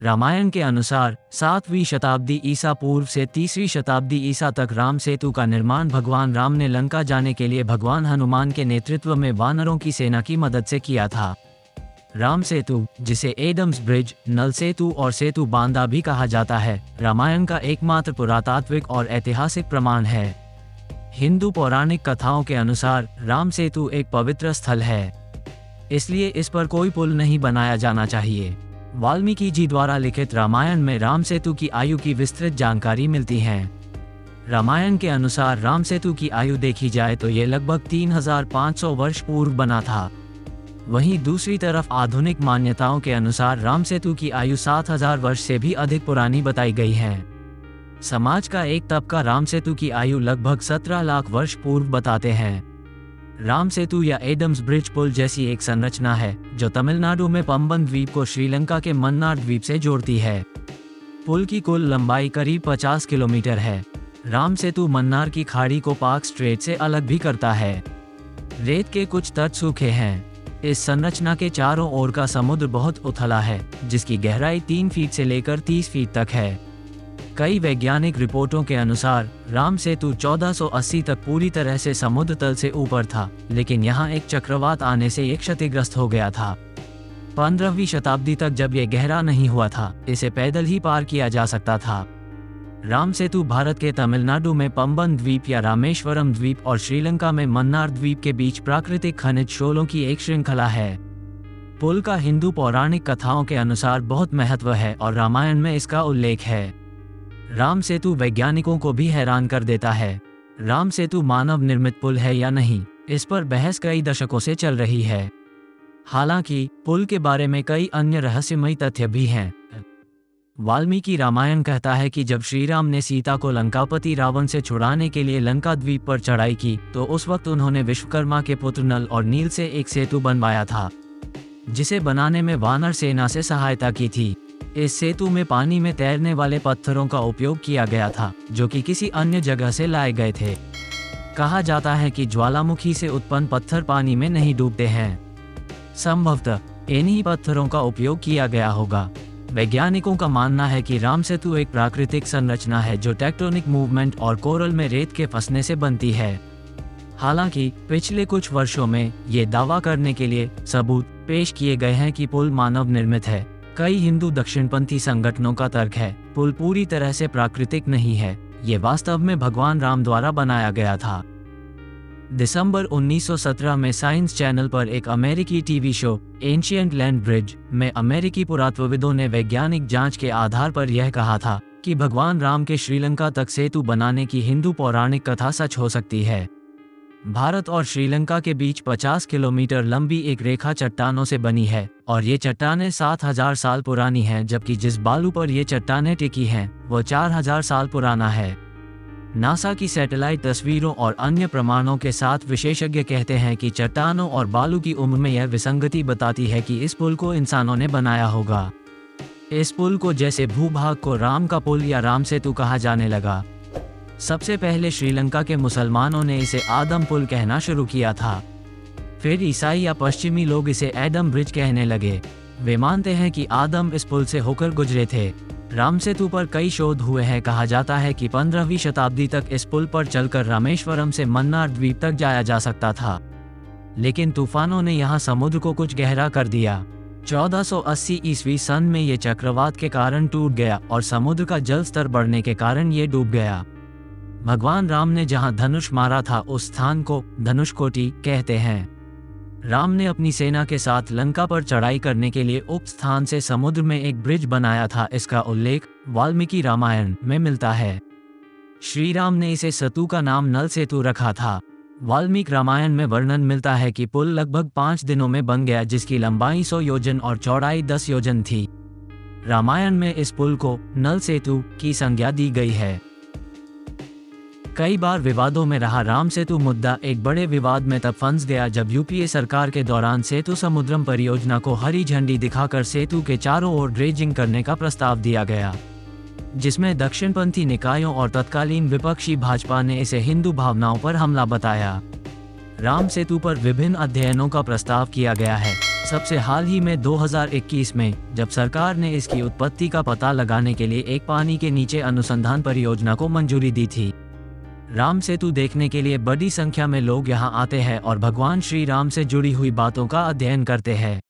रामायण के अनुसार 7वीं शताब्दी ईसा पूर्व से 3वीं शताब्दी ईसा तक राम सेतु का निर्माण भगवान राम ने लंका जाने के लिए भगवान हनुमान के नेतृत्व में वानरों की सेना की मदद से किया था। राम सेतु, जिसे एडम्स ब्रिज, नल सेतु और सेतु बांधा भी कहा जाता है, रामायण का एकमात्र पुरातात्विक और ऐतिहासिक प्रमाण है। हिंदू पौराणिक कथाओं के अनुसार राम सेतु एक पवित्र स्थल है, इसलिए इस पर कोई पुल नहीं बनाया जाना चाहिए। वाल्मीकि जी द्वारा लिखित रामायण में राम सेतु की आयु की विस्तृत जानकारी मिलती है। रामायण के अनुसार राम सेतु की आयु देखी जाए तो ये लगभग 3500 वर्ष पूर्व बना था। वहीं दूसरी तरफ आधुनिक मान्यताओं के अनुसार राम सेतु की आयु 7000 वर्ष से भी अधिक पुरानी बताई गई है। समाज का एक तबका राम सेतु की आयु लगभग 17 लाख वर्ष पूर्व बताते हैं। राम सेतु या एडम्स ब्रिज पुल जैसी एक संरचना है जो तमिलनाडु में पंबन द्वीप को श्रीलंका के मन्नार द्वीप से जोड़ती है। पुल की कुल लंबाई करीब 50 किलोमीटर है। राम सेतु मन्नार की खाड़ी को पार्क स्ट्रेट से अलग भी करता है। रेत के कुछ तट सूखे हैं। इस संरचना के चारों ओर का समुद्र बहुत उथला है, जिसकी गहराई 3 फीट से लेकर 30 फीट तक है। कई वैज्ञानिक रिपोर्टों के अनुसार राम सेतु 1480 तक पूरी तरह से समुद्र तल से ऊपर था, लेकिन यहाँ एक चक्रवात आने से ये क्षतिग्रस्त हो गया था। 15वीं शताब्दी तक जब ये गहरा नहीं हुआ था, इसे पैदल ही पार किया जा सकता था। राम सेतु भारत के तमिलनाडु में पंबन द्वीप या रामेश्वरम द्वीप और श्रीलंका में मन्नार द्वीप के बीच प्राकृतिक खनिज शोलों की एक श्रृंखला है। पुल का हिंदू पौराणिक कथाओं के अनुसार बहुत महत्व है और रामायण में इसका उल्लेख है। राम सेतु वैज्ञानिकों को भी हैरान कर देता है। राम सेतु मानव निर्मित पुल है या नहीं, इस पर बहस कई दशकों से चल रही है। हालांकि पुल के बारे में कई अन्य रहस्यमयी तथ्य भी हैं। वाल्मीकि रामायण कहता है कि जब श्री राम ने सीता को लंकापति रावण से छुड़ाने के लिए लंका द्वीप पर चढ़ाई की, तो उस वक्त उन्होंने विश्वकर्मा के पुत्र नल और नील से एक सेतु बनवाया था, जिसे बनाने में वानर सेना से सहायता की थी। इस सेतु में पानी में तैरने वाले पत्थरों का उपयोग किया गया था, जो कि किसी अन्य जगह से लाए गए थे। कहा जाता है कि ज्वालामुखी से उत्पन्न पत्थर पानी में नहीं डूबते हैं। संभवतः इन्हीं पत्थरों का उपयोग किया गया होगा। वैज्ञानिकों का मानना है कि राम सेतु एक प्राकृतिक संरचना है जो टेक्टोनिक मूवमेंट और कोरल में रेत के फंसने से बनती है। हालांकि पिछले कुछ वर्षों में ये दावा करने के लिए सबूत पेश किए गए हैं कि पुल मानव निर्मित है। कई हिंदू दक्षिणपंथी संगठनों का तर्क है पुल पूरी तरह से प्राकृतिक नहीं है, ये वास्तव में भगवान राम द्वारा बनाया गया था। दिसंबर 1917 में साइंस चैनल पर एक अमेरिकी TV show ancient land bridge में अमेरिकी पुरातत्वविदों ने वैज्ञानिक जांच के आधार पर यह कहा था कि भगवान राम के श्रीलंका तक सेतु बनाने की हिंदू पौराणिक कथा सच हो सकती है। भारत और श्रीलंका के बीच 50 किलोमीटर लंबी एक रेखा चट्टानों से बनी है और ये चट्टानें 7000 साल पुरानी हैं, जबकि जिस बालू पर ये चट्टानें टिकी हैं वो 4000 साल पुराना है। नासा की सैटेलाइट तस्वीरों और अन्य प्रमाणों के साथ विशेषज्ञ कहते हैं कि चट्टानों और बालू की उम्र में यह विसंगति बताती है कि इस पुल को इंसानों ने बनाया होगा। इस पुल को जैसे भूभाग को राम का पुल या राम सेतु कहा जाने लगा। सबसे पहले श्रीलंका के मुसलमानों ने इसे आदम पुल कहना शुरू किया था। फिर ईसाई या पश्चिमी लोग इसे एडम ब्रिज कहने लगे। वे मानते हैं कि आदम इस पुल से होकर गुजरे थे। राम सेतु पर कई शोध हुए हैं। कहा जाता है कि 15वीं शताब्दी तक इस पुल पर चलकर रामेश्वरम से मन्नार द्वीप तक जाया जा सकता था, लेकिन तूफानों ने यहाँ समुद्र को कुछ गहरा कर दिया। 1480 ईस्वी सन में ये चक्रवात के कारण टूट गया और समुद्र का जल स्तर बढ़ने के कारण ये डूब गया। भगवान राम ने जहाँ धनुष मारा था उस स्थान को धनुषकोटि कहते हैं। राम ने अपनी सेना के साथ लंका पर चढ़ाई करने के लिए उक्त स्थान से समुद्र में एक ब्रिज बनाया था। इसका उल्लेख वाल्मीकि रामायण में मिलता है। श्री राम ने इसे सेतु का नाम नल सेतु रखा था। वाल्मीकि रामायण में वर्णन मिलता है कि पुल लगभग 5 दिनों में बन गया, जिसकी लंबाई 100 योजन और चौड़ाई 10 योजन थी। रामायण में इस पुल को नल सेतु की संज्ञा दी गई है। कई बार विवादों में रहा राम सेतु मुद्दा एक बड़े विवाद में तब फंस गया जब यूपीए सरकार के दौरान सेतु समुद्रम परियोजना को हरी झंडी दिखाकर सेतु के चारों ओर ड्रेजिंग करने का प्रस्ताव दिया गया, जिसमें दक्षिणपंथी निकायों और तत्कालीन विपक्षी भाजपा ने इसे हिंदू भावनाओं पर हमला बताया। राम सेतु पर विभिन्न अध्ययनों का प्रस्ताव किया गया है। सबसे हाल ही में 2021 में, जब सरकार ने इसकी उत्पत्ति का पता लगाने के लिए एक पानी के नीचे अनुसंधान परियोजना को मंजूरी दी थी। राम सेतु देखने के लिए बड़ी संख्या में लोग यहां आते हैं और भगवान श्री राम से जुड़ी हुई बातों का अध्ययन करते हैं।